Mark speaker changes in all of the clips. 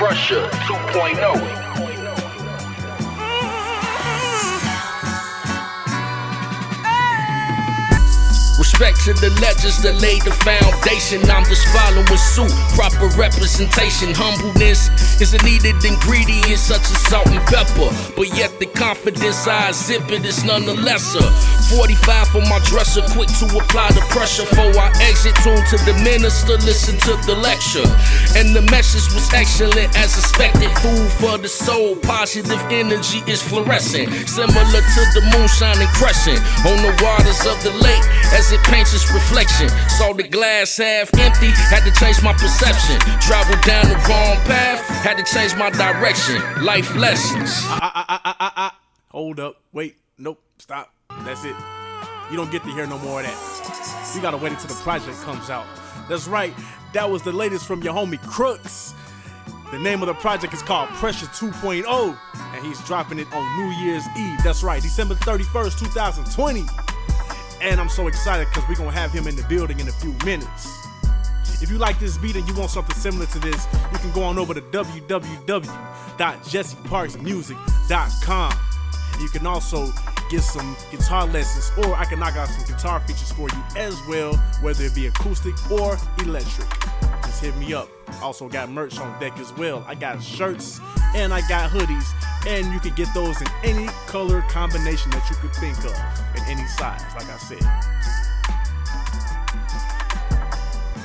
Speaker 1: Pressure 2.0.
Speaker 2: Respect to the legends that laid the foundation. I'm just following suit, proper representation. Humbleness is a needed ingredient such as salt and pepper, but yet the confidence I exhibit is none the lesser. 45 for my dresser, quick to apply the pressure. Before I exit, tune to the minister, listen to the lecture. And the message was excellent as expected. Food for the soul, positive energy is fluorescent, similar to the moon shining crescent on the waters of the lake as it paints its reflection. Saw the glass half empty, had to change my perception. Traveled down the wrong path, had to change my direction. Life lessons.
Speaker 3: Hold up, wait, nope, stop. That's it. You don't get to hear no more of that. You gotta wait until the project comes out. That's right, that was the latest from your homie Crux. The name of the project is called Pressure 2.0, and he's dropping it on New Year's Eve. That's right, December 31st, 2020. And I'm so excited because we're gonna have him in the building in a few minutes. If you like this beat and you want something similar to this, you can go on over to www.jesseparksmusic.com. You can also get some guitar lessons, or I can knock out some guitar features for you as well, whether it be acoustic or electric. Just hit me up. Also got merch on deck as well. I got shirts and I got hoodies, and you can get those in any color combination that you could think of, in any size, like I said.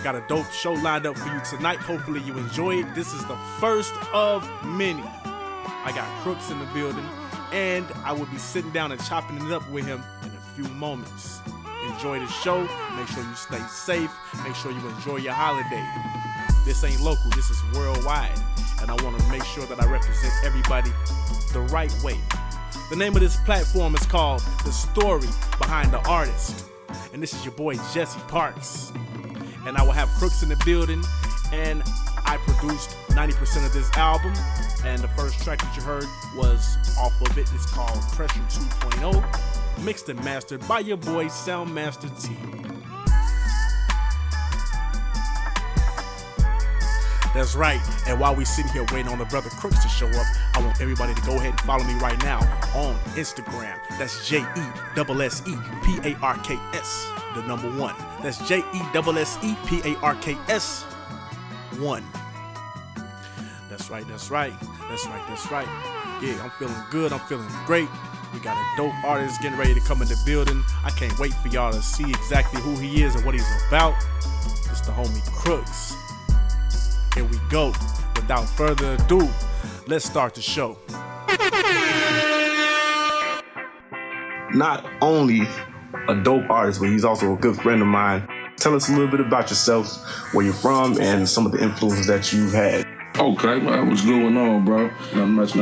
Speaker 3: Got a dope show lined up for you tonight. Hopefully you enjoy it. This is the first of many. I got Crux in the building, and I will be sitting down and chopping it up with him in a few moments. Enjoy the show. Make sure you stay safe. Make sure you enjoy your holiday. This ain't local, this is worldwide, and I want to make sure that I represent everybody the right way. The name of this platform is called The Story Behind the Artist, and this is your boy Jesse Parks. And I will have Crux in the building, and I produced 90% of this album, and the first track that you heard was off of it. It's called Pressure 2.0, mixed and mastered by your boy Soundmaster T. That's right, and while we sitting here waiting on the brother Crux to show up, I want everybody to go ahead and follow me right now on Instagram. That's JESSEPARKS, the number 1. That's JESSEPARKS1. That's right. Yeah, I'm feeling good, I'm feeling great. We got a dope artist getting ready to come in the building. I can't wait for y'all to see exactly who he is and what he's about. It's the homie Crux. Here we go. Without further ado, let's start the show.
Speaker 4: Not only a dope artist, but he's also a good friend of mine. Tell us a little bit about yourself, where you're from, and some of the influences that you've had.
Speaker 5: Okay, man, what's going on, bro? Not much.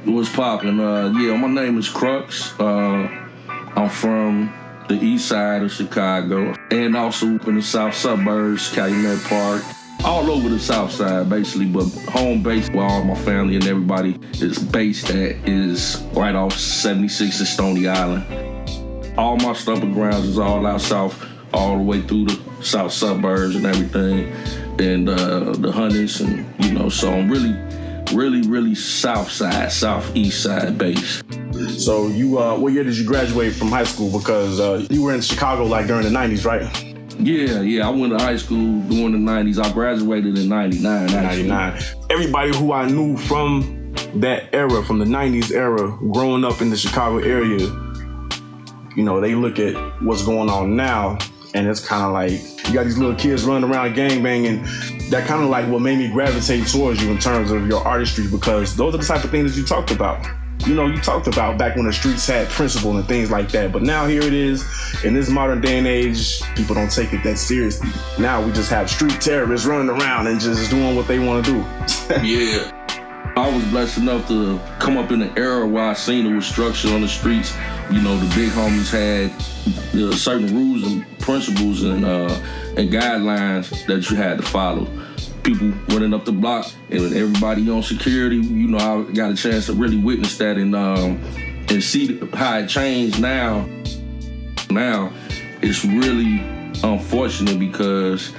Speaker 5: What's poppin'? Yeah, my name is Crux. I'm from the east side of Chicago, and also in the south suburbs, Calumet Park. All over the south side, basically, but home base where all my family and everybody is based at is right off 76 and Stony Island. All my stomping grounds is all out south, all the way through the south suburbs and everything, and the Hunters, and so I'm really south side, southeast side base.
Speaker 4: So you, what year did you graduate from high school? Because you were in Chicago like during the 90s, right?
Speaker 5: Yeah, I went to high school during the 90s. I graduated in 99, actually.
Speaker 4: 99. Everybody who I knew from that era, from the 90s era, growing up in the Chicago area, they look at what's going on now, and it's kind of like, you got these little kids running around gangbanging. That kind of like what made me gravitate towards you in terms of your artistry, because those are the type of things that you talked about. You talked about back when the streets had principle and things like that. But now here it is, in this modern day and age, people don't take it that seriously. Now we just have street terrorists running around and just doing what they want to do.
Speaker 5: Yeah. I was blessed enough to come up in an era where I seen there was structure on the streets. The big homies had certain rules and principles and guidelines that you had to follow. People running up the block and everybody on security, I got a chance to really witness that and see how it changed now. Now, it's really unfortunate because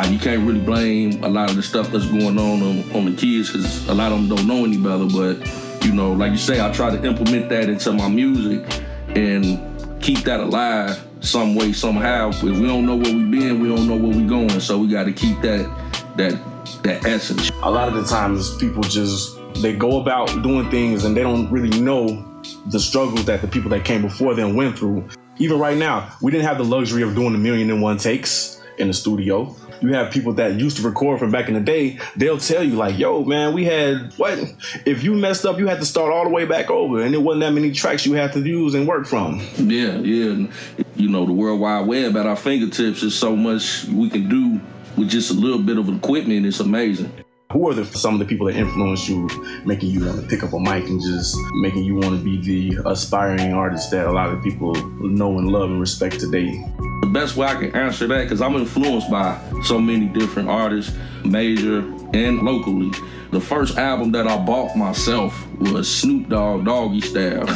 Speaker 5: you can't really blame a lot of the stuff that's going on the kids because a lot of them don't know any better. But, you know, like you say, I try to implement that into my music and keep that alive some way, somehow. If we don't know where we been, we don't know where we going. So we got to keep that essence.
Speaker 4: A lot of the times people they go about doing things and they don't really know the struggles that the people that came before them went through. Even right now, we didn't have the luxury of doing 1,000,001 takes in the studio. You have people that used to record from back in the day, they'll tell you like, yo, man, we had, what? If you messed up, you had to start all the way back over, and there wasn't that many tracks you had to use and work from.
Speaker 5: Yeah. You know, the World Wide Web at our fingertips is so much we can do with just a little bit of equipment. It's amazing.
Speaker 4: Who are some of the people that influenced you, making you want to pick up a mic and just making you want to be the aspiring artist that a lot of people know and love and respect today?
Speaker 5: The best way I can answer that, because I'm influenced by so many different artists, major and locally. The first album that I bought myself was Snoop Dogg, Doggy Style.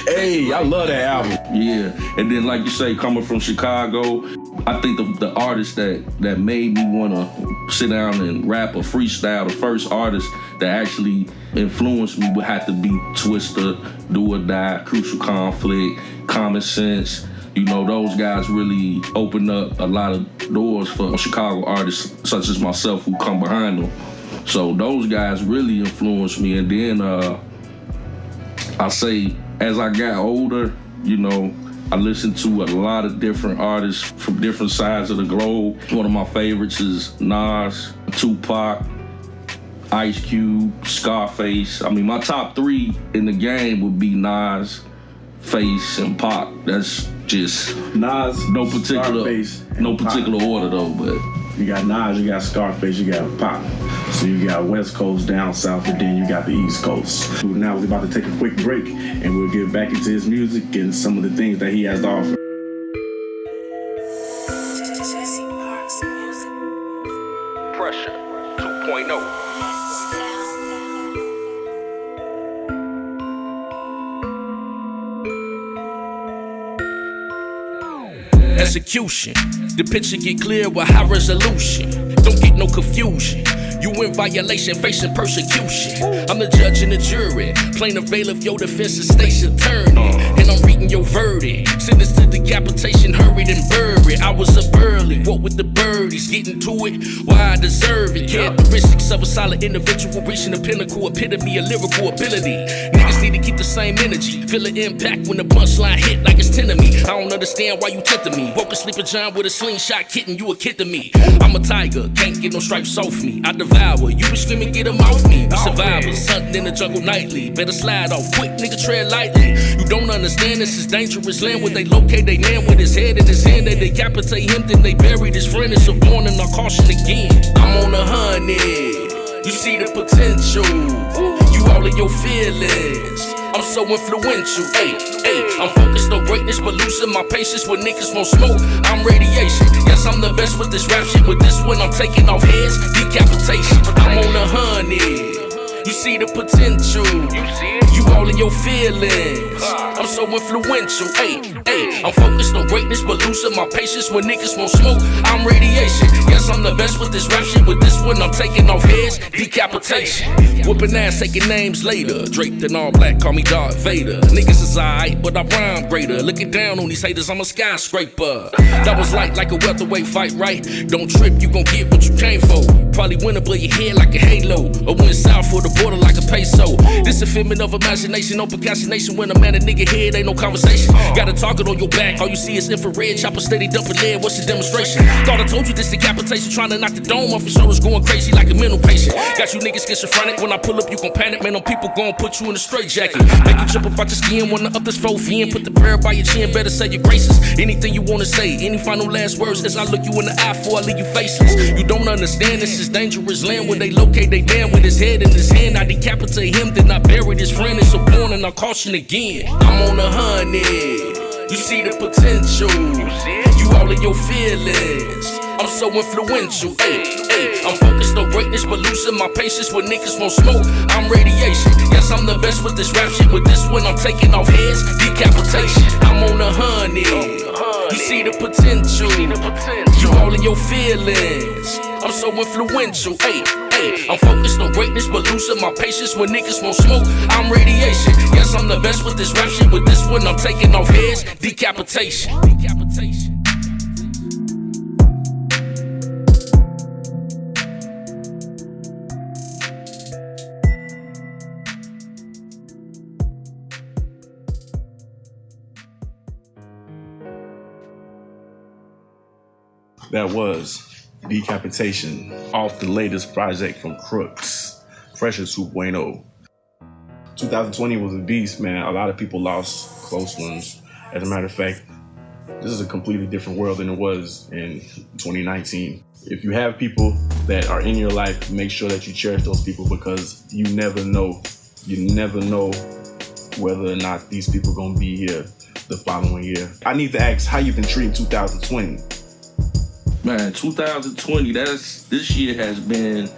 Speaker 4: Hey, I love that album.
Speaker 5: Yeah, and then like you say, coming from Chicago, I think the artist that made me want to sit down and rap or freestyle, the first artist that actually influenced me would have to be Twista, Do or Die, Crucial Conflict, Common Sense. You know, those guys really opened up a lot of doors for Chicago artists such as myself who come behind them. So those guys really influenced me. And then I say, as I got older, you know, I listened to a lot of different artists from different sides of the globe. One of my favorites is Nas, Tupac, Ice Cube, Scarface. I mean, my top three in the game would be Nas, Face, and Pac. That's just
Speaker 4: Nas,
Speaker 5: no particular order though, but
Speaker 4: you got Nas, you got Scarface, you got Pac. So you got West Coast, down south, and then you got the East Coast. Now we're about to take a quick break, and we'll get back into his music and some of the things that he has to offer.
Speaker 2: Pressure 2.0. Execution. The picture get clear with high resolution. Don't get no confusion. You in violation, facing persecution. I'm the judge and the jury. Plaintiff, bailiff, your defense is state's attorney. And I'm reading your verdict. Sentence to decapitation, hurried and buried. I was up early, walk with the birdies, getting to it, why I deserve it. Characteristics of a solid individual, reaching the pinnacle, epitome of lyrical ability. Niggas need to keep the same energy, feel the impact when the punchline hit like it's 10 of me. I don't understand why you tempted me. Woke a sleeping giant with a slingshot kitten, you a kid to me. I'm a tiger, can't get no stripes off me. I devour, you be screaming, get them off me. We survivors, hunting in the jungle nightly. Better slide off quick, nigga, tread lightly. You don't understand, this is dangerous land. Where they locate they man with his head in his hand. They decapitate him, then they buried his friend. It's a warning, I caution again. I'm on 100, you see the potential. You all in your feelings, I'm so influential. I'm focused on greatness, but losing my patience when niggas won't smoke. I'm radiation. Yes, I'm the best with this rap shit. With this one, I'm taking off heads, decapitation. I'm on 100. You see the potential. You all in your feelings. I'm so influential. I'm focused on greatness, but losing my patience when niggas won't smoke. I'm radiation. Yes, I'm the best with this rap shit. With this one, I'm taking off heads, decapitation. Whooping ass, taking names later. Draped in all black, call me Darth Vader. Niggas is alright, but I rhyme greater. Looking down on these haters, I'm a skyscraper. That was like a welterweight fight, right? Don't trip, you gon' get what you came for. Probably win above your head like a halo, or went south for the border like a peso. This a figment of imagination, no procrastination. When I'm at a nigga head, ain't no conversation. Got a target on your back, all you see is infrared. Chopper steady dumping lead, what's your demonstration? Thought I told you this decapitation, trying to knock the dome off your shoulders, going crazy like a mental patient. Got you niggas schizophrenic, when I pull up you gon' panic. Man, them people gon' put you in a straitjacket. Make you jump up out your skin, wanna up this 4 fin. Put the prayer by your chin, better say your graces. Anything you wanna say, any final last words as I look you in the eye before I leave you faceless. You don't understand, this is dangerous land. Where they locate they man with his head in his hand. I decapitate him, then I buried his friend. It's a warning, I caution again. I'm on 100, you see the potential. You all in your feelings, I'm so influential. I'm focused on greatness, but losing my patience when niggas won't smoke. I'm radiation. Yes, I'm the best with this rap shit. With this one, I'm taking off heads, decapitation. I'm on 100. You see the potential. You all in your feelings. I'm so influential. Hey, I'm focused on greatness, but losing my patience when niggas won't smoke. I'm radiation. Yes, I'm the best with this rap shit. With this one, I'm taking off heads. Decapitation.
Speaker 4: That was Decapitation off the latest project from Crux, Pressure 2.0. 2020 was a beast, man. A lot of people lost close ones. As a matter of fact, this is a completely different world than it was in 2019. If you have people that are in your life, make sure that you cherish those people, because you never know. You never know whether or not these people are gonna be here the following year. I need to ask how you've been treating 2020.
Speaker 5: Man, 2020, this year has been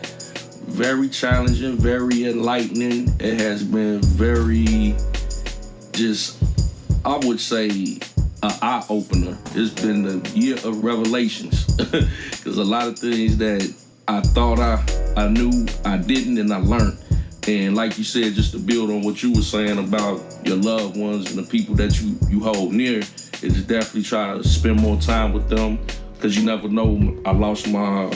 Speaker 5: very challenging, very enlightening. It has been very, I would say, an eye-opener. It's been the year of revelations. There's a lot of things that I thought I knew, I didn't, and I learned. And like you said, just to build on what you were saying about your loved ones and the people that you hold near, is definitely try to spend more time with them. Because you never know. I lost my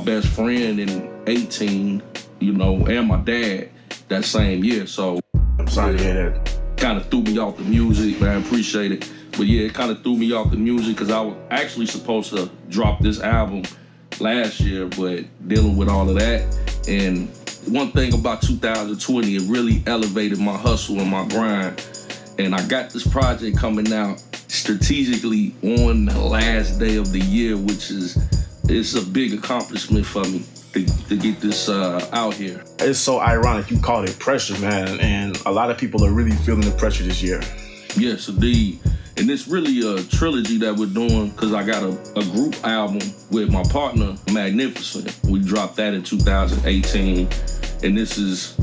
Speaker 5: best friend in 18, and my dad that same year. So
Speaker 4: I'm sorry to hear that.
Speaker 5: Kind of threw me off the music, man. Appreciate it. But yeah, it kind of threw me off the music because I was actually supposed to drop this album last year, but dealing with all of that. And one thing about 2020, it really elevated my hustle and my grind. And I got this project coming out strategically on the last day of the year, it's a big accomplishment for me to get this out here.
Speaker 4: It's so ironic you called it pressure, man, and a lot of people are really feeling the pressure this year.
Speaker 5: Yes, indeed. And it's really a trilogy that we're doing, because I got a group album with my partner, Magnificent. We dropped that in 2018, and this is,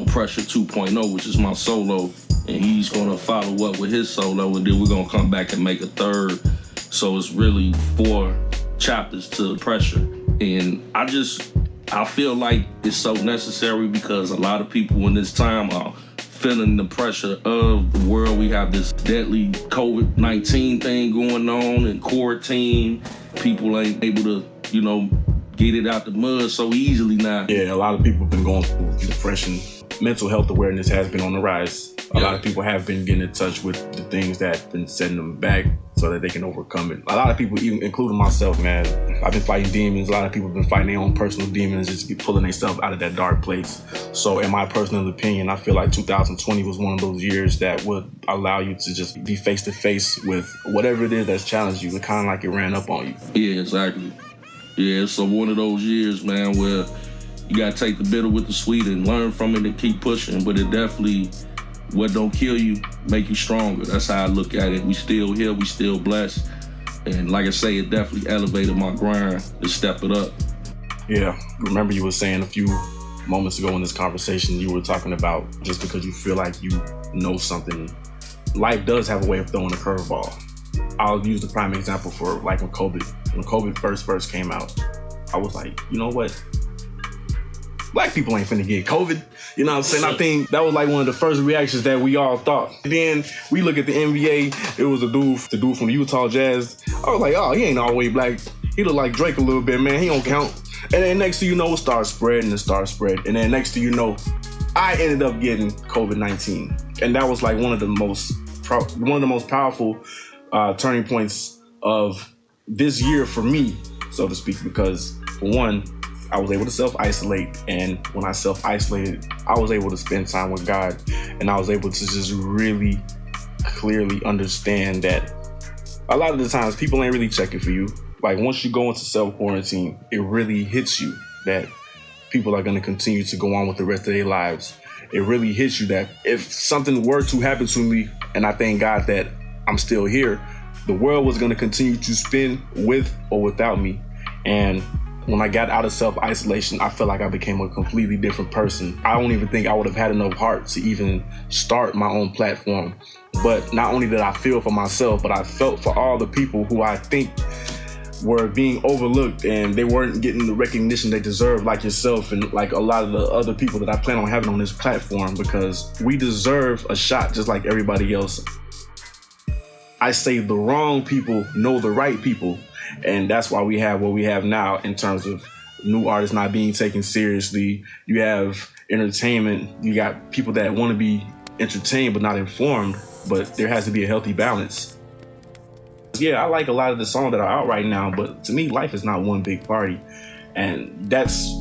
Speaker 5: Pressure 2.0, which is my solo. And he's gonna follow up with his solo, and then we're gonna come back and make a third. So it's really 4 chapters to Pressure. And I feel like it's so necessary, because a lot of people in this time are feeling the pressure of the world. We have this deadly COVID-19 thing going on, and quarantine. People ain't able to, get it out the mud so easily now.
Speaker 4: Yeah, a lot of people have been going through depression. Mental health awareness has been on the rise. A lot of people have been getting in touch with the things that have been setting them back so that they can overcome it. A lot of people, even including myself, man, I've been fighting demons. A lot of people have been fighting their own personal demons, just pulling themselves out of that dark place. So in my personal opinion, I feel like 2020 was one of those years that would allow you to just be face to face with whatever it is that's challenged you. It kind of like it ran up on you.
Speaker 5: Yeah, exactly. Yeah, so one of those years, man, where you gotta take the bitter with the sweet and learn from it and keep pushing. But it definitely, what don't kill you, make you stronger. That's how I look at it. We still here, we still blessed. And like I say, it definitely elevated my grind to step it up.
Speaker 4: Yeah, remember you were saying a few moments ago in this conversation, you were talking about just because you feel like you know something, life does have a way of throwing a curveball. I'll use the prime example for like when COVID first came out. I was like, you know what? Black people ain't finna get COVID. You know what I'm saying? I think that was like one of the first reactions that we all thought. Then we look at the NBA. It was the dude from the Utah Jazz. I was like, oh, he ain't all the way black. He look like Drake a little bit, man. He don't count. And then next thing you know, it starts spreading. And then next thing you know, I ended up getting COVID-19. And that was like one of the most powerful turning points of this year for me, so to speak, because for one, I was able to self-isolate, and when I self-isolated, I was able to spend time with God, and I was able to just really clearly understand that a lot of the times people ain't really checking for you. Like once you go into self-quarantine, it really hits you that people are going to continue to go on with the rest of their lives. It really hits you that if something were to happen to me, and I thank God that I'm still here, the world was going to continue to spin with or without me. And When I got out of self-isolation, I felt like I became a completely different person. I don't even think I would have had enough heart to even start my own platform. But not only did I feel for myself, but I felt for all the people who I think were being overlooked and they weren't getting the recognition they deserve, like yourself and like a lot of the other people that I plan on having on this platform, because we deserve a shot just like everybody else. I say the wrong people know the right people, and that's why we have what we have now in terms of new artists not being taken seriously. You have entertainment, you got people that want to be entertained but not informed, but there has to be a healthy balance. Yeah, I like a lot of the songs that are out right now, but to me, life is not one big party. And that's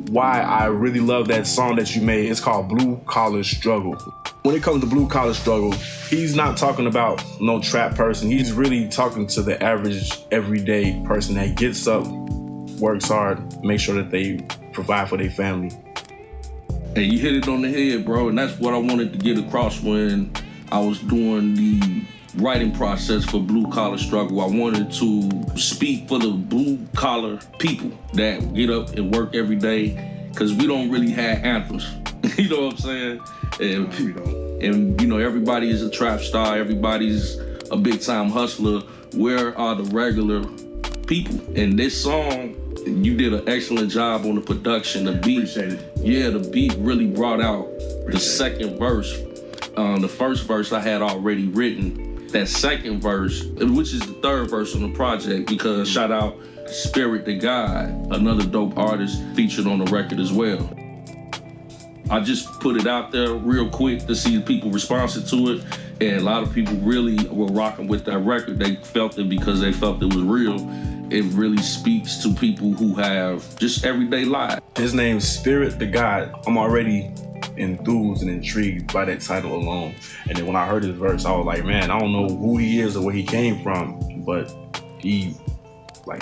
Speaker 4: why I really love that song that you made. It's called Blue Collar Struggle. When it comes to Blue Collar Struggle, he's not talking about no trap person. He's really talking to the average, everyday person that gets up, works hard, make sure that they provide for their family.
Speaker 5: Hey, you hit it on the head, bro, and that's what I wanted to get across when I was doing the writing process for Blue Collar Struggle. I wanted to speak for the blue collar people that get up and work every day, because we don't really have anthems. You know what I'm saying? And you know, everybody is a trap star, everybody's a big time hustler. Where are the regular people? And this song, you did an excellent job on the production, the beat.
Speaker 4: Appreciate it.
Speaker 5: Yeah, the beat really brought out the second verse. The first verse I had already written. That second verse, which is the third verse on the project, because shout out Spirit to God, another dope artist featured on the record as well. I just put it out there real quick to see people responding to it, and a lot of people really were rocking with that record. They felt it because they felt it was real. It really speaks to people who have just everyday lives.
Speaker 4: His name's Spirit to God. I'm already enthused and intrigued by that title alone. And then when I heard his verse, I was like, man, I don't know who he is or where he came from, but he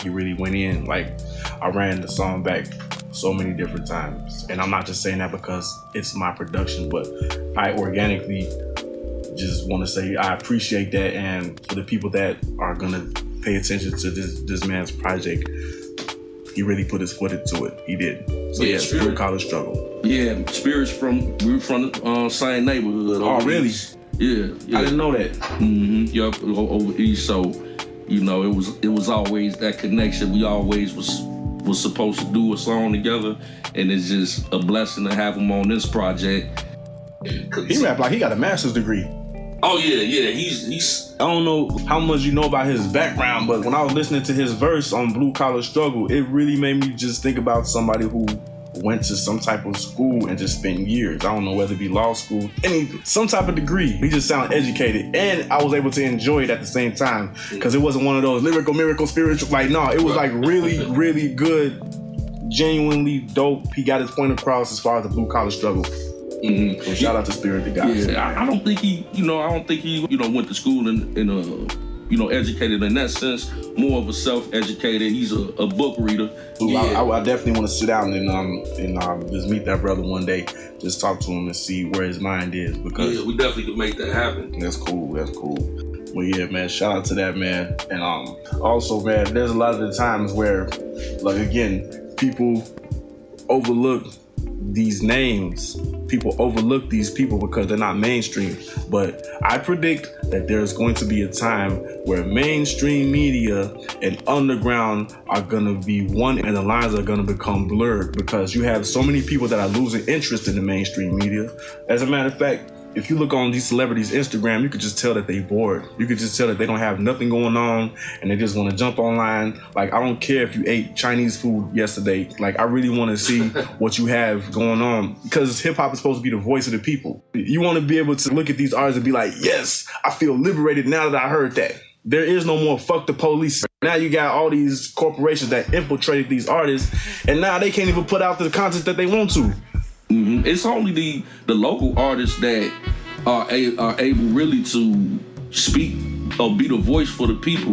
Speaker 4: really went in. Like, I ran the song back so many different times. And I'm not just saying that because it's my production, but I organically just want to say I appreciate that. And for the people that are gonna pay attention to this man's project, he really put his foot into it. He did. So yeah, Blue Collar Struggle.
Speaker 5: Yeah, Spirit's we're from the same neighborhood.
Speaker 4: Oh, really?
Speaker 5: Yeah.
Speaker 4: I didn't know that.
Speaker 5: Mm-hmm. Yup, over east. So, you know, it was always that connection. We always was supposed to do a song together, and it's just a blessing to have him on this project.
Speaker 4: He rap like he got a master's degree.
Speaker 5: Oh yeah. He's.
Speaker 4: I don't know how much you know about his background, but when I was listening to his verse on Blue Collar Struggle, it really made me just think about somebody who went to some type of school and just spent years. I don't know whether it be law school, some type of degree. He just sounded educated, and I was able to enjoy it at the same time, because it wasn't one of those lyrical, miracle, spiritual. Like, no, it was like really, really good, genuinely dope. He got his point across as far as the Blue Collar Struggle. Mm-hmm. So shout out to Spirit to God.
Speaker 5: Yeah, I don't think he went to school and educated in that sense. More of a self-educated. He's a book reader.
Speaker 4: Yeah. I definitely want to sit down and just meet that brother one day. Just talk to him and see where his mind is. Because
Speaker 5: we definitely could make that happen.
Speaker 4: That's cool. Well, yeah, man. Shout out to that, man. And also, man, there's a lot of the times where, like, again, people overlook these names. People overlook these people because they're not mainstream. But I predict that there's going to be a time where mainstream media and underground are going to be one, and the lines are going to become blurred, because you have so many people that are losing interest in the mainstream media. As a matter of fact, if you look on these celebrities' Instagram, you could just tell that they're bored. You could just tell that they don't have nothing going on and they just want to jump online. Like, I don't care if you ate Chinese food yesterday. Like, I really want to see what you have going on, because hip hop is supposed to be the voice of the people. You want to be able to look at these artists and be like, yes, I feel liberated now that I heard that. There is no more fuck the police. Now you got all these corporations that infiltrated these artists, and now they can't even put out the content that they want to.
Speaker 5: Mm-hmm. It's only the local artists that are able really to speak or be the voice for the people.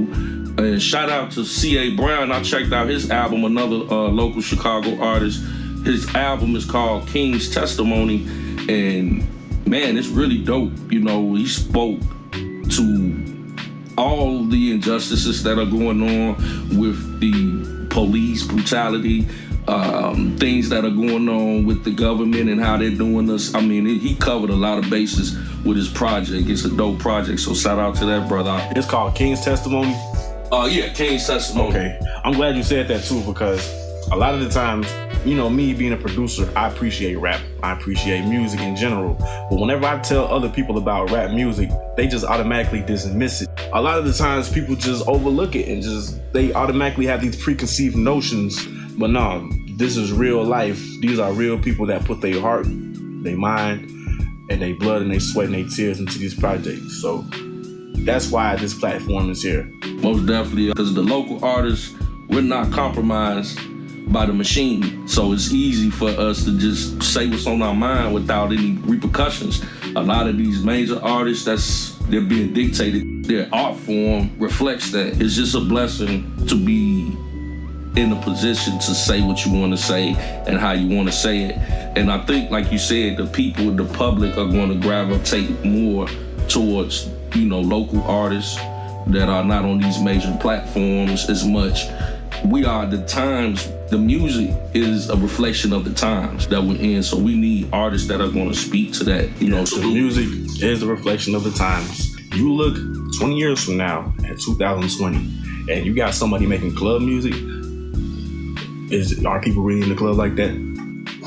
Speaker 5: And shout out to C.A. Brown. I checked out his album, another local Chicago artist. His album is called King's Testimony, and man, it's really dope. You know, he spoke to all the injustices that are going on with the police brutality, things that are going on with the government and how they're doing us. I mean, he covered a lot of bases with his project. It's a dope project, so shout out to that brother.
Speaker 4: It's called King's Testimony?
Speaker 5: Yeah, King's Testimony.
Speaker 4: Okay, I'm glad you said that too, because a lot of the times, you know, me being a producer, I appreciate rap. I appreciate music in general. But whenever I tell other people about rap music, they just automatically dismiss it. A lot of the times people just overlook it and they automatically have these preconceived notions. But no, this is real life. These are real people that put their heart, their mind, and their blood and their sweat and their tears into these projects. So that's why this platform is here.
Speaker 5: Most definitely, because the local artists, we're not compromised by the machine. So it's easy for us to just say what's on our mind without any repercussions. A lot of these major artists, they're being dictated. Their art form reflects that. It's just a blessing to be in a position to say what you want to say and how you want to say it. And I think, like you said, the people, the public are going to gravitate more towards, you know, local artists that are not on these major platforms as much. We are the times. The music is a reflection of the times that we're in, so we need artists that are going to speak to that. You know,
Speaker 4: so the music is a reflection of the times. You look 20 years from now at 2020, and you got somebody making club music. Are people really in the club like that?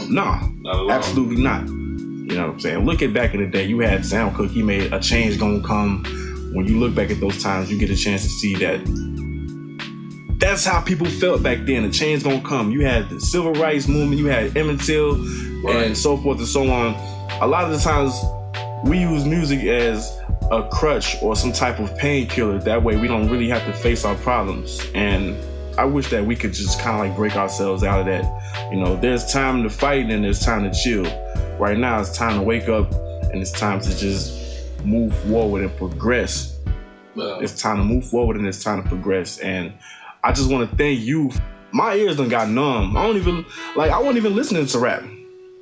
Speaker 4: No, absolutely not. You know what I'm saying? Look at back in the day, you had Sam Cooke. He made A Change Gonna Come. When you look back at those times, you get a chance to see that that's how people felt back then. A change gonna come. You had the civil rights movement, you had Emmett Till, right, and so forth and so on. A lot of the times we use music as a crutch or some type of painkiller. That way we don't really have to face our problems. And I wish that we could just kind of like break ourselves out of that. You know, there's time to fight and there's time to chill. Right now it's time to wake up and it's time to just move forward and progress. It's time to move forward and it's time to progress. And I just want to thank you. My ears done got numb. I wasn't even listening to rap.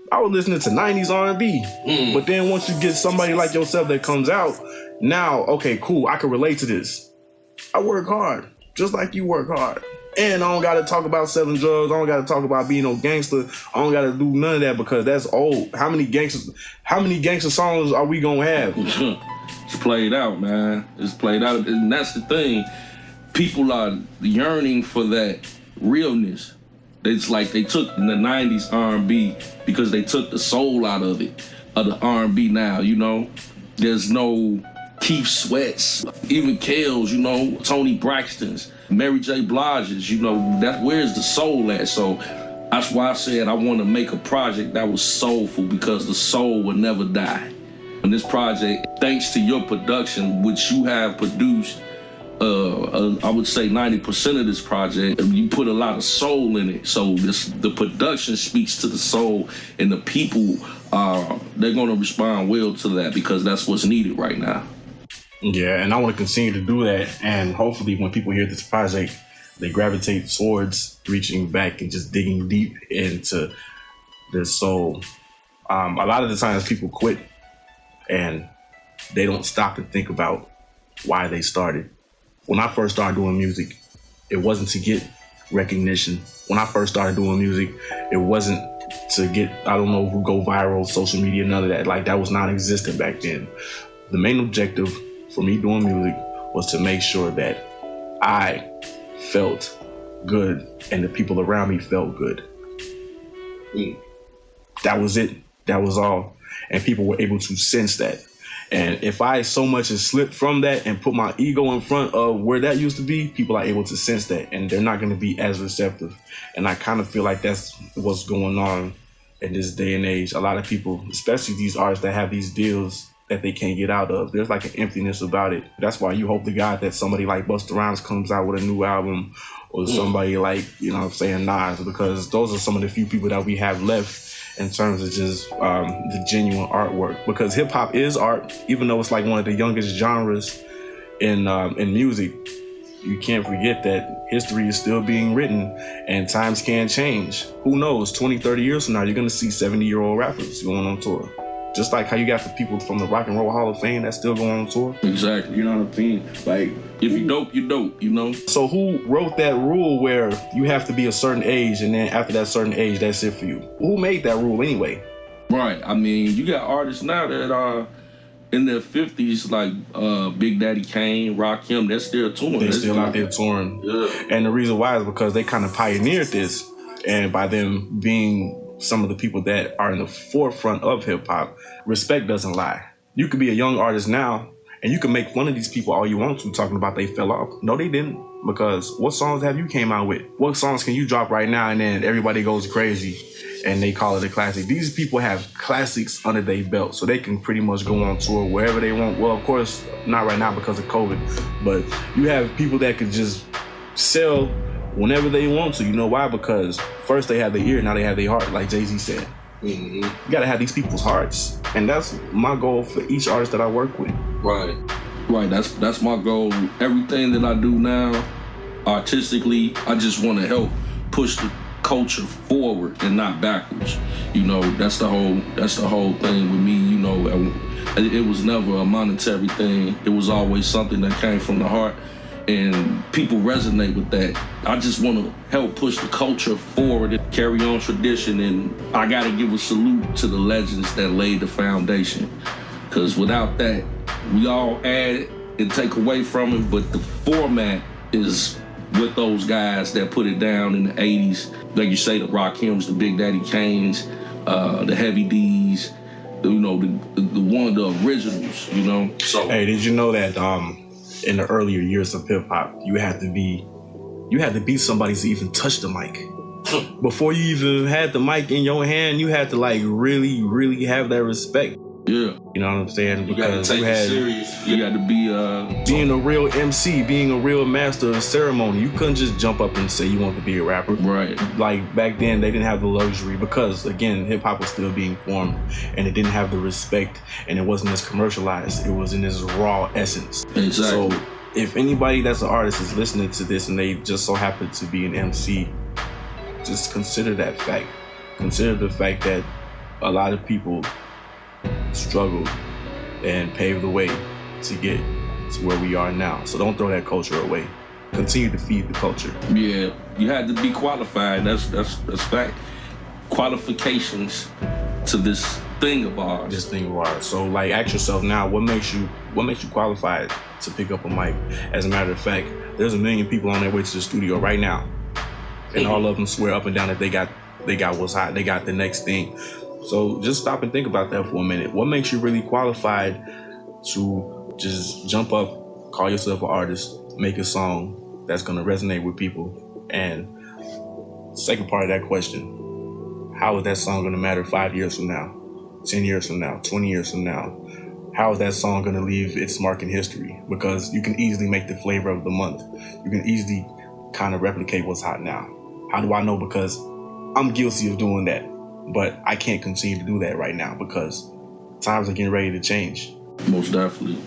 Speaker 4: I was listening to 90s R&B. But then once you get somebody like yourself that comes out, now, okay, cool, I can relate to this. I work hard, just like you work hard. And I don't got to talk about selling drugs. I don't got to talk about being no gangster. I don't got to do none of that because that's old. How many gangster songs are we going to have?
Speaker 5: It's played out, man. It's played out. And that's the thing. People are yearning for that realness. It's like they took the 90s R&B because they took the soul out of it, of the R&B now, you know? There's no Keith Sweats, even Kales, you know, Tony Braxton's, Mary J. Blige's, you know, where's the soul at? So that's why I said I want to make a project that was soulful because the soul will never die. And this project, thanks to your production, which you have produced, I would say 90% of this project, you put a lot of soul in it. So the production speaks to the soul, and the people, they're going to respond well to that because that's what's needed right now.
Speaker 4: Yeah, and I want to continue to do that. And hopefully when people hear this project, they gravitate towards reaching back and just digging deep into their soul. A lot of the times people quit and they don't stop to think about why they started. When I first started doing music, it wasn't to get recognition. When I first started doing music, it wasn't to get, I don't know, who go viral, social media, none of that. Like, that was non-existent back then. The main objective for me doing music was to make sure that I felt good and the people around me felt good. That was it. That was all. And people were able to sense that. And if I so much as slipped from that and put my ego in front of where that used to be, people are able to sense that and they're not going to be as receptive. And I kind of feel like that's what's going on in this day and age. A lot of people, especially these artists that have these deals that they can't get out of, there's like an emptiness about it. That's why you hope to God that somebody like Busta Rhymes comes out with a new album or somebody like, you know what I'm saying, Nas, because those are some of the few people that we have left in terms of just the genuine artwork. Because hip hop is art, even though it's like one of the youngest genres in music. You can't forget that history is still being written and times can change. Who knows, 20, 30 years from now, you're gonna see 70-year-old rappers going on tour. Just like how you got the people from the Rock and Roll Hall of Fame that still go on tour.
Speaker 5: Exactly.
Speaker 4: You know what I mean? Like,
Speaker 5: if you dope, you dope, you know?
Speaker 4: So who wrote that rule where you have to be a certain age and then after that certain age, that's it for you? Who made that rule anyway?
Speaker 5: Right. I mean, you got artists now that are in their 50s, like Big Daddy Kane, Rakim, they're still touring.
Speaker 4: They're still out there touring.
Speaker 5: Yeah.
Speaker 4: And the reason why is because they kind of pioneered this. And by them being some of the people that are in the forefront of hip hop, respect doesn't lie. You could be a young artist now and you can make fun of these people all you want to, talking about they fell off. No, they didn't. Because what songs have you came out with? What songs can you drop right now and then everybody goes crazy and they call it a classic? These people have classics under their belt, so they can pretty much go on tour wherever they want. Well, of course, not right now because of COVID, but you have people that could just sell whenever they want to. You know why? Because first they have their ear, now they have their heart, like Jay-Z said. Mm-hmm. You gotta have these people's hearts. And that's my goal for each artist that I work with.
Speaker 5: Right. Right, that's my goal. Everything that I do now, artistically, I just want to help push the culture forward and not backwards. You know, that's the whole thing with me. You know, it was never a monetary thing. It was always something that came from the heart, and people resonate with that. I just want to help push the culture forward and carry on tradition, and I got to give a salute to the legends that laid the foundation, because without that, we all add and take away from it, but the format is with those guys that put it down in the 80s. Like you say, the Rakims, the Big Daddy Kanes, the Heavy D's, you know, the originals, you know. So,
Speaker 4: hey, did you know that in the earlier years of hip hop, you had to be somebody to even touch the mic. Before you even had the mic in your hand, you had to like really, really have that respect.
Speaker 5: Yeah.
Speaker 4: You know what I'm saying?
Speaker 5: You gotta take it serious. You gotta be
Speaker 4: being a real MC, being a real master of ceremony. You couldn't just jump up and say you want to be a rapper.
Speaker 5: Right.
Speaker 4: Like back then they didn't have the luxury because again, hip hop was still being formed and it didn't have the respect and it wasn't as commercialized. It was in its raw essence.
Speaker 5: Exactly.
Speaker 4: So if anybody that's an artist is listening to this and they just so happen to be an MC, just consider that fact. Consider the fact that a lot of people struggled and paved the way to get to where we are now. So don't throw that culture away. Continue to feed the culture.
Speaker 5: Yeah, you had to be qualified. That's fact. Qualifications to this thing of ours.
Speaker 4: So like, ask yourself now, what makes you qualified to pick up a mic? As a matter of fact, there's a million people on their way to the studio right now, and all of them swear up and down that they got what's hot. They got the next thing. So just stop and think about that for a minute. What makes you really qualified to just jump up, call yourself an artist, make a song that's gonna resonate with people? And second part of that question, how is that song gonna matter 5 years from now, 10 years from now, 20 years from now? How is that song gonna leave its mark in history? Because you can easily make the flavor of the month. You can easily kind of replicate what's hot now. How do I know? Because I'm guilty of doing that. But I can't continue to do that right now because times are getting ready to change.
Speaker 5: Most definitely.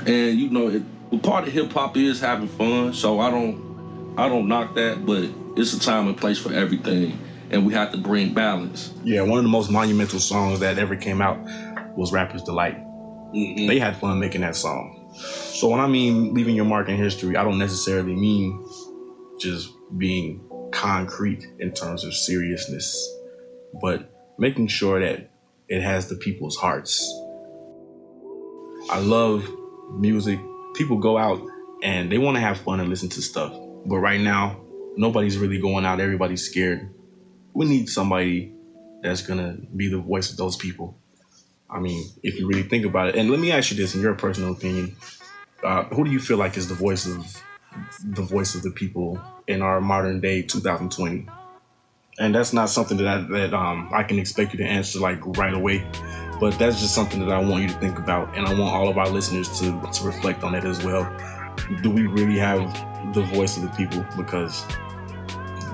Speaker 5: And you know, part of hip hop is having fun, so I don't knock that, but it's a time and place for everything, and we have to bring balance.
Speaker 4: Yeah, one of the most monumental songs that ever came out was Rapper's Delight. Mm-hmm. They had fun making that song. So when I mean leaving your mark in history, I don't necessarily mean just being concrete in terms of seriousness, but making sure that it has the people's hearts. I love music. People go out and they want to have fun and listen to stuff. But right now, nobody's really going out. Everybody's scared. We need somebody that's going to be the voice of those people. I mean, if you really think about it. And let me ask you this, in your personal opinion, who do you feel like is the voice of the people in our modern day 2020? And that's not something that I can expect you to answer like right away, but that's just something that I want you to think about, and I want all of our listeners to reflect on that as well. Do we really have the voice of the people? Because,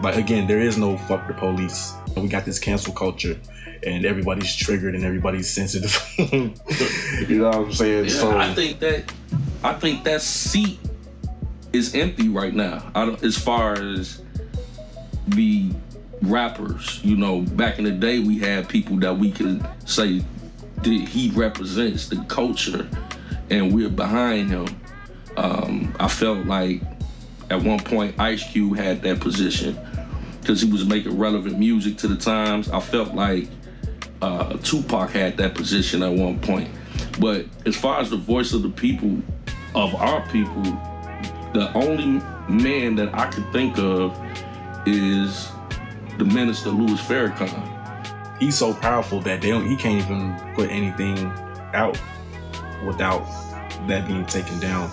Speaker 4: like, again, there is no fuck the police. We got this cancel culture, and everybody's triggered and everybody's sensitive. You know what I'm saying?
Speaker 5: Yeah, so I think that seat is empty right now. As far as the rappers, you know, back in the day we had people that we could say he represents the culture and we're behind him. I felt like at one point Ice Cube had that position because he was making relevant music to the times. I felt like Tupac had that position at one point. But as far as the voice of the people, of our people, the only man that I could think of is the minister Louis Farrakhan.
Speaker 4: He's so powerful that he can't even put anything out without that being taken down.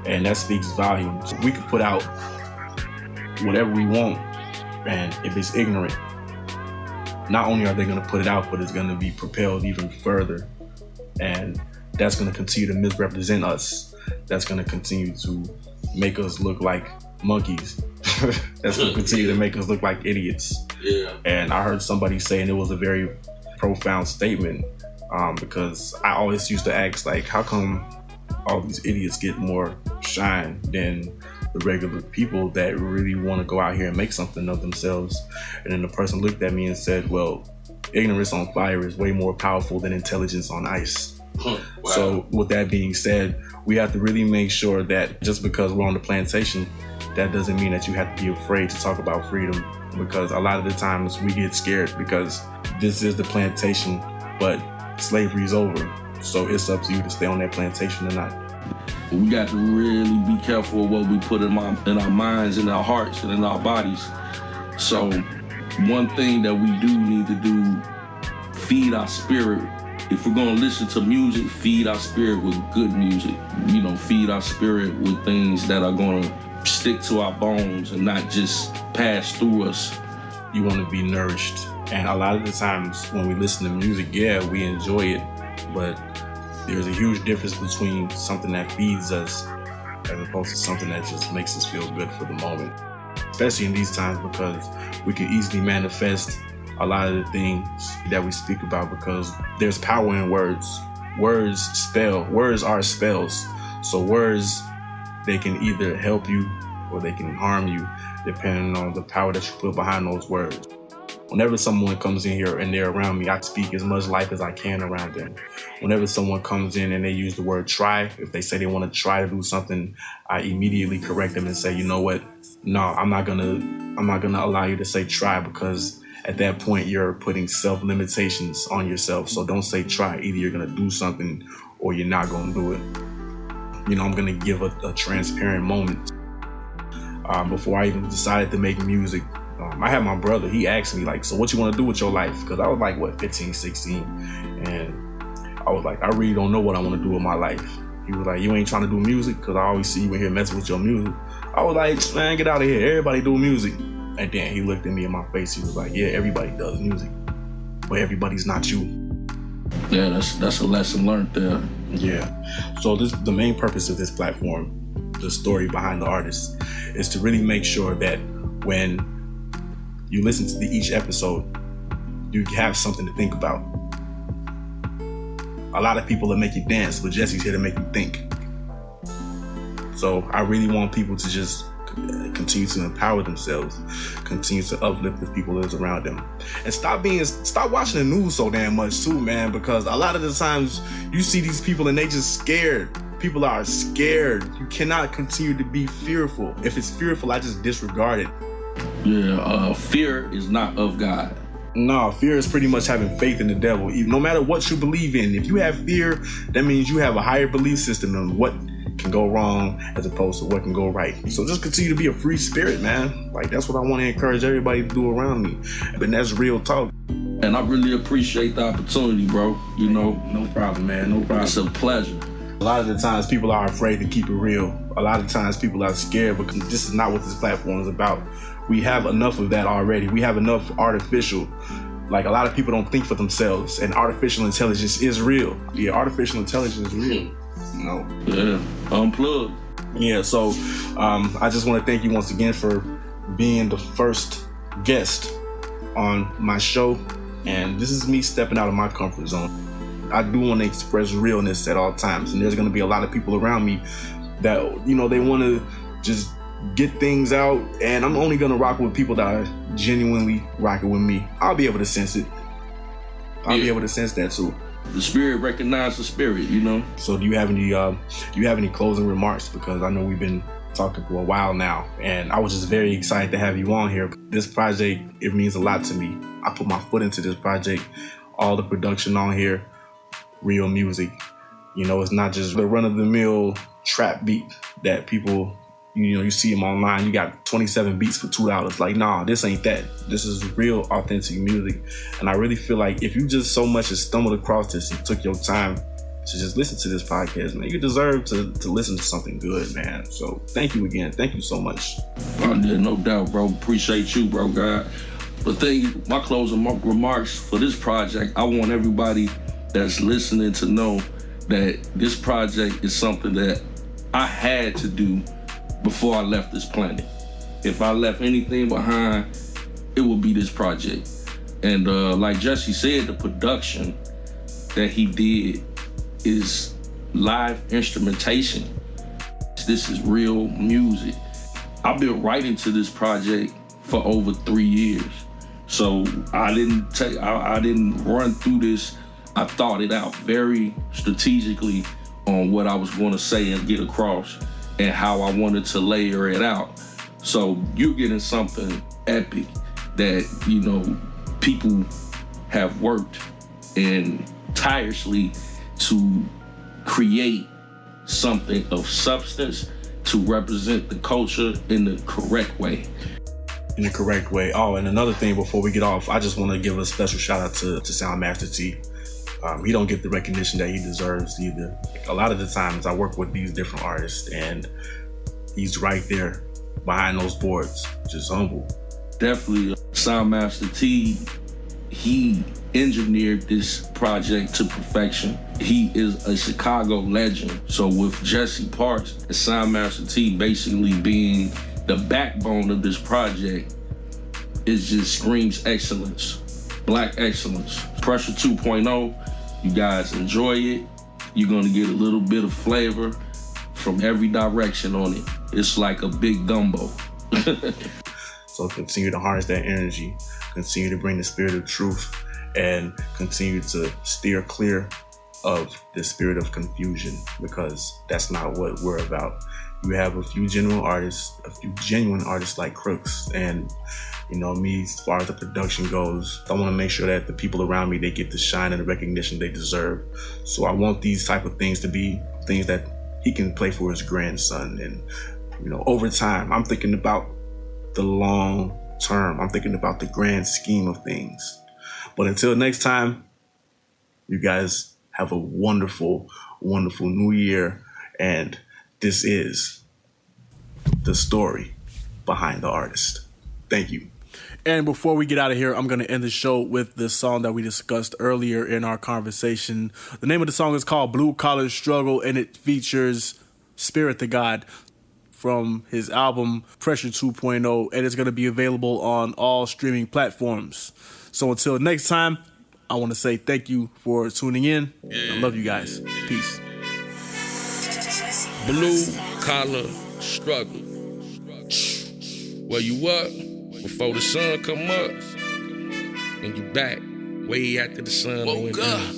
Speaker 4: And that speaks volumes. We could put out whatever we want, and if it's ignorant, not only are they gonna put it out, but it's gonna be propelled even further. And that's gonna continue to misrepresent us. That's gonna continue to make us look like monkeys. That's gonna continue to make us look like idiots.
Speaker 5: Yeah.
Speaker 4: And I heard somebody saying it was a very profound statement, because I always used to ask, like, how come all these idiots get more shine than the regular people that really want to go out here and make something of themselves? And then the person looked at me and said, well, ignorance on fire is way more powerful than intelligence on ice.
Speaker 5: Wow.
Speaker 4: So with that being said, we have to really make sure that just because we're on the plantation, that doesn't mean that you have to be afraid to talk about freedom, because a lot of the times we get scared because this is the plantation, but slavery is over. So it's up to you to stay on that plantation or not.
Speaker 5: We got to really be careful of what we put in our minds, in our hearts, and in our bodies. So one thing that we do need to do, feed our spirit. If we're gonna listen to music, feed our spirit with good music. You know, feed our spirit with things that are gonna stick to our bones and not just pass through us.
Speaker 4: You want to be nourished. And a lot of the times when we listen to music, yeah, we enjoy it, but there's a huge difference between something that feeds us as opposed to something that just makes us feel good for the moment. Especially in these times, because we can easily manifest a lot of the things that we speak about, because there's power in words. Words are spells. So words, they can either help you or they can harm you, depending on the power that you put behind those words. Whenever someone comes in here and they're around me, I speak as much life as I can around them. Whenever someone comes in and they use the word try, if they say they want to try to do something, I immediately correct them and say, you know what? No, I'm not gonna allow you to say try, because at that point you're putting self-limitations on yourself. So don't say try. Either you're gonna do something or you're not gonna do it. You know, I'm gonna give a transparent moment. Before I even decided to make music, I had my brother, he asked me, like, so what you want to do with your life? Because I was like, 15, 16. And I was like, I really don't know what I want to do with my life. He was like, you ain't trying to do music? Because I always see you in here messing with your music. I was like, man, get out of here. Everybody do music. And then he looked at me in my face. He was like, yeah, everybody does music, but everybody's not you.
Speaker 5: Yeah, that's a lesson learned there.
Speaker 4: Yeah. So the main purpose of this platform, the story behind the artist, is to really make sure that when you listen to each episode, you have something to think about. A lot of people that make you dance, but Jesse's here to make you think. So I really want people to just continue to empower themselves, continue to uplift the people that's around them, and stop watching the news so damn much too, man, because a lot of the times you see these people and they just scared. People are scared. You cannot continue to be fearful. If it's fearful, I just disregard it.
Speaker 5: Yeah, fear is not of God.
Speaker 4: No, fear is pretty much having faith in the devil. No matter what you believe in, if you have fear, that means you have a higher belief system on what can go wrong as opposed to what can go right. So just continue to be a free spirit, man. Like, that's what I want to encourage everybody to do around me. And that's real talk.
Speaker 5: And I really appreciate the opportunity, bro. You know,
Speaker 4: no problem, man. No problem.
Speaker 5: It's a pleasure.
Speaker 4: A lot of the times people are afraid to keep it real. A lot of times people are scared because this is not what this platform is about. We have enough of that already. We have enough artificial. Like, a lot of people don't think for themselves, and artificial intelligence is real. Yeah, artificial intelligence is real. You know?
Speaker 5: Yeah, unplug.
Speaker 4: Yeah, so I just want to thank you once again for being the first guest on my show. And this is me stepping out of my comfort zone. I do want to express realness at all times. And there's going to be a lot of people around me that, you know, they want to just get things out. And I'm only going to rock with people that are genuinely rocking with me. I'll be able to sense it. I'll be able to sense that too.
Speaker 5: The spirit recognizes the spirit, you know.
Speaker 4: So do you have any closing remarks? Because I know we've been talking for a while now, and I was just very excited to have you on here. This project, it means a lot to me. I put my foot into this project, all the production on here, real music. You know, it's not just the run-of-the-mill trap beat that people, you see them online. You got 27 beats for $2. Like, nah, this ain't that. This is real, authentic music. And I really feel like if you just so much as stumbled across this and took your time to just listen to this podcast, man, you deserve to listen to something good, man. So thank you again. Thank you so much.
Speaker 5: Oh, yeah, no doubt, bro. Appreciate you, bro, God. But my closing remarks for this project, I want everybody that's listening to know that this project is something that I had to do before I left this planet. If I left anything behind, it would be this project. And like Jesse said, the production that he did is live instrumentation. This is real music. I've been writing to this project for over 3 years. So I didn't run through this. I thought it out very strategically on what I was going to say and get across and how I wanted to layer it out. So you're getting something epic that, people have worked and tirelessly to create something of substance to represent the culture in the correct way.
Speaker 4: In the correct way. Oh, and another thing before we get off, I just want to give a special shout out to Soundmaster T. He don't get the recognition that he deserves either. A lot of the times I work with these different artists and he's right there behind those boards, just humble.
Speaker 5: Definitely, Soundmaster T, he engineered this project to perfection. He is a Chicago legend. So with Jesse Parks and Soundmaster T basically being the backbone of this project, it just screams excellence, Black excellence. Pressure 2.0, you guys enjoy it. You're gonna get a little bit of flavor from every direction on it. It's like a big gumbo.
Speaker 4: So continue to harness that energy, continue to bring the spirit of truth, and continue to steer clear of the spirit of confusion, because that's not what we're about. You have a few genuine artists like Crux, and me, as far as the production goes, I want to make sure that the people around me, they get the shine and the recognition they deserve. So I want these type of things to be things that he can play for his grandson. And over time, I'm thinking about the long term. I'm thinking about the grand scheme of things. But until next time, you guys have a wonderful, wonderful new year. And this is the story behind the artist. Thank you.
Speaker 3: And before we get out of here, I'm going to end the show with the song that we discussed earlier in our conversation. The name of the song is called Blue Collar Struggle, and it features Spirit the God from his album Pressure 2.0, and it's going to be available on all streaming platforms. So until next time, I want to say thank you for tuning in. I love you guys. Peace.
Speaker 2: Blue collar struggle. Where you up before the sun come up, and you back way after the sun went down.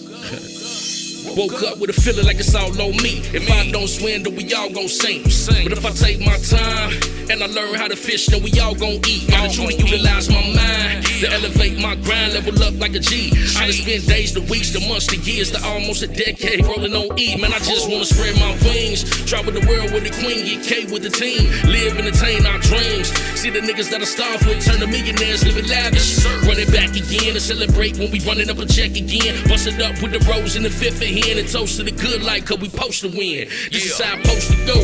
Speaker 2: Woke up with a feeling like it's all on me. If I don't swim, then we all gon' sink. But if I take my time and I learn how to fish, then we all gon' eat. Gotta truly utilize my mind to elevate my grind, level up like a G. I done spent days, the weeks, the months, the years, to almost a decade rolling on E. Man, I just wanna spread my wings, travel the world with the queen, get K with the team, live and attain our dreams. See the niggas that I starved with turn to millionaires, living lavish. Run it back again and celebrate when we running up a check again. Bust it up with the rose in the fifth of hand and toast to the good life, cause we post to win. This is how I'm supposed to go.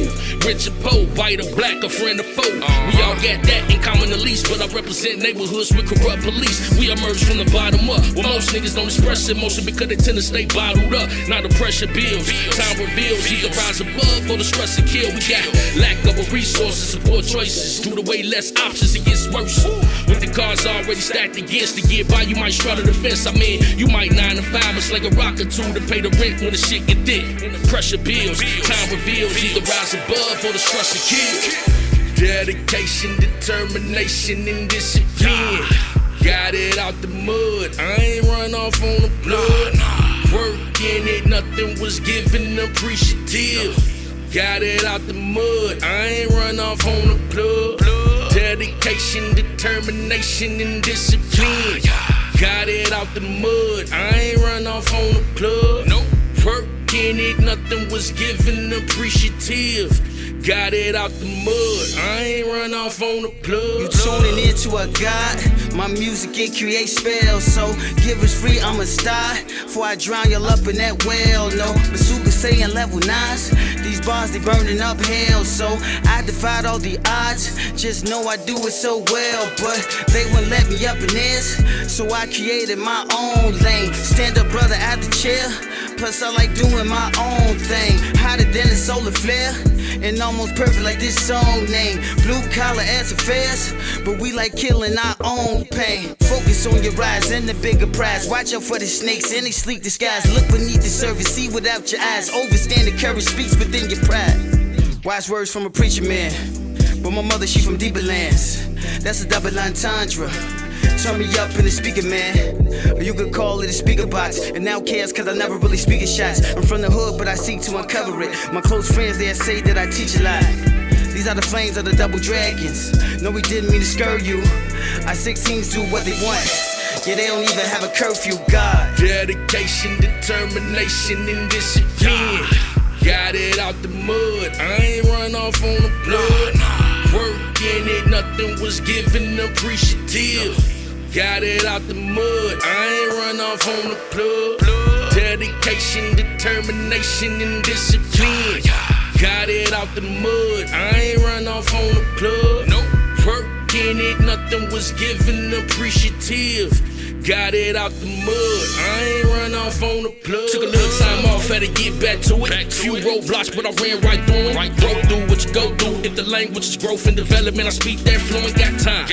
Speaker 2: Rich or poor, white or black, a friend or foe. We all got that in common at least, but I represent neighborhoods with corrupt police. We emerge from the bottom up. Well, most niggas don't express emotion because they tend to stay bottled up. Now the pressure builds, time reveals, either rise above or the stress to kill. We got lack of resources, support choices. Through the way less options, it gets worse. With the cards already stacked against to get by, you might straddle the fence. I mean, you might 9 to 5, it's like a rock or two to pay the rent when the shit get thick. And the pressure builds, time reveals, either rise above or the stress to kill. Dedication, determination, and discipline. Got it out the mud, I ain't run off on the blood. Working it, nothing was given appreciative. Got it out the mud, I ain't run off on the plug. Dedication, determination, and discipline. Got it out the mud, I ain't run off on the plug. Working it, nothing was given appreciative. Got it out the mud, I ain't run off on the plug.
Speaker 6: You tuning into a God, my music it creates spells. So give us free, I'm a star. Before I drown y'all up in that well. No, but Super Saiyan level 9s. These bars they burning up hell. So I defied all the odds. Just know I do it so well. But they wouldn't let me up in this. So I created my own lane. Stand up brother at the chair. Plus I like doing my own thing. Hotter than a solar flare. And almost perfect like this song name. Blue collar ass affairs, but we like killing our own pain. Focus on your rise and the bigger prize. Watch out for the snakes in they sleek disguise. Look beneath the surface, see without your eyes. Overstand the courage speaks within your pride. Wise words from a preacher man, but my mother she from deeper lands. That's a double entendre. Turn me up in the speaker, man. Or you could call it a speaker box. And now cares cause I never really speak in shots. I'm from the hood, but I seek to uncover it. My close friends, they say that I teach a lot. These are the flames of the double dragons. No, we didn't mean to scare you. Our 16s do what they want. Yeah, they don't even have a curfew, God.
Speaker 2: Dedication, determination, and discipline. Got it out the mud, I ain't run off on the blood. Working it, nothing was given appreciative. Got it out the mud, I ain't run off on the plug. Dedication, determination, and discipline. Got it out the mud, I ain't run off on the plug. Working it, nothing was given appreciative. Got it out the mud, I ain't run off on the plug. Took a little time off, had to get back to it. Few roadblocks, but I ran right through it. Broke through what you go through. If the language is growth and development, I speak that fluent. Got time,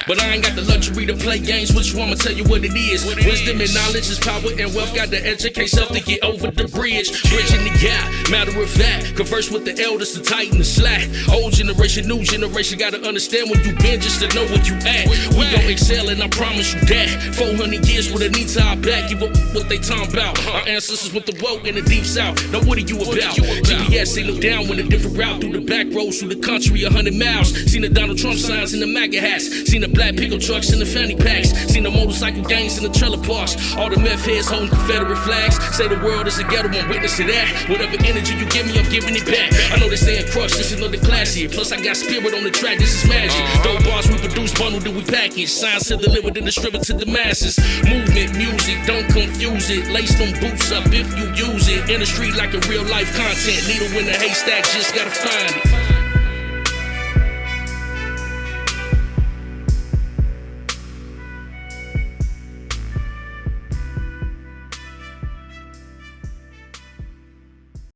Speaker 2: but I ain't got the luxury to play games with you. I'ma tell you what it is. Wisdom and knowledge is power and wealth. Got to educate self to get over the bridge. Bridging the gap, matter of fact. Converse with the elders to tighten the slack. Old generation, new generation, gotta understand where you been just to know where you at. We gon' excel and I promise you that. 400 years with a knee to our back, give up what they talking about. Our ancestors with the woke in the deep south. Now what are you about? GPS ain't look down when a different route through the back roads through the country 100 miles. Seen the Donald Trump signs in the MAGA hats. Seen the black pickle trucks in the fanny packs. Seen the motorcycle gangs in the trailer parks. All the meth heads holding Confederate flags. Say the world is a ghetto, I'm witness to that. Whatever energy you give me, I'm giving it back. I know they saying Crux, this is another class here. Plus I got spirit on the track, this is magic. Dope bars we produce, bundle that we package. Signs to deliver, then distribute to the masses. Movement, music, don't confuse it. Lace them boots up if you use it. In the street like a real life content. Needle in the haystack, just gotta find it.